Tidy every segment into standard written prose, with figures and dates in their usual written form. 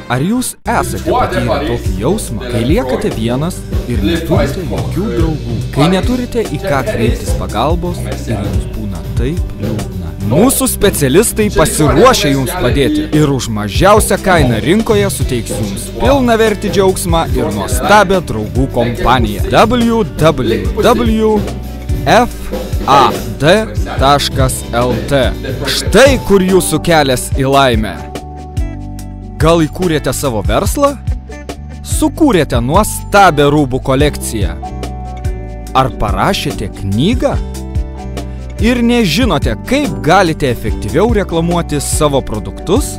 Ar jūs esate patyrę tokį jausmą, kai liekate vienas ir neturite jokių draugų, kai neturite į ką kreiptis pagalbos ir jums būna taip liūdna? Mūsų specialistai pasiruošia jums padėti ir už mažiausią kainą rinkoje suteiks jums pilnavertį džiaugsmą ir nuostabią draugų kompaniją. www.fad.lt. Štai kur jūsų kelias į laimę. Gal įkūrėte savo verslą? Sukūrėte nuostabią rūbų kolekciją? Ar parašėte knygą? Ir nežinote, kaip galite efektyviau reklamuoti savo produktus?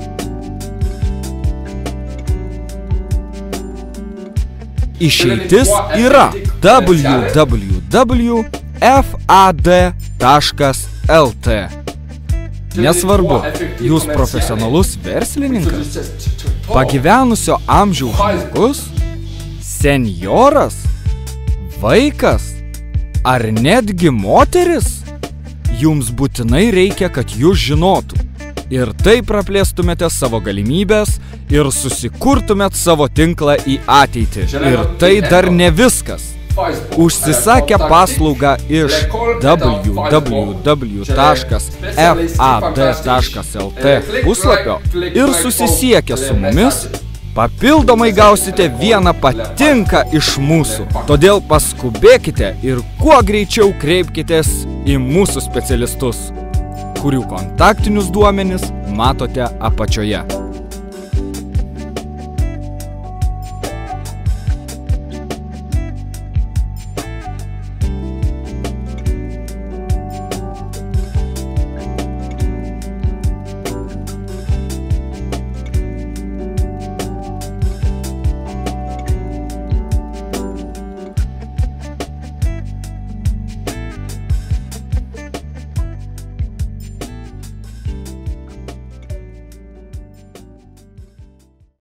Išeitis yra www.fad.lt. Nesvarbu, jūs profesionalus verslininkas, pagyvenusio amžiaus žmogus, senjoras, vaikas ar netgi moteris, jums būtinai reikia, kad jūs žinotų. Ir taip praplėstumėte savo galimybės ir susikurtumėt savo tinklą į ateitį. Ir tai dar ne viskas. Užsisakę paslaugą iš www.fad.lt puslapio ir susisiekę su mumis, papildomai gausite vieną patinka iš mūsų. Todėl paskubėkite ir kuo greičiau kreipkitės į mūsų specialistus, kurių kontaktinius duomenis matote apačioje.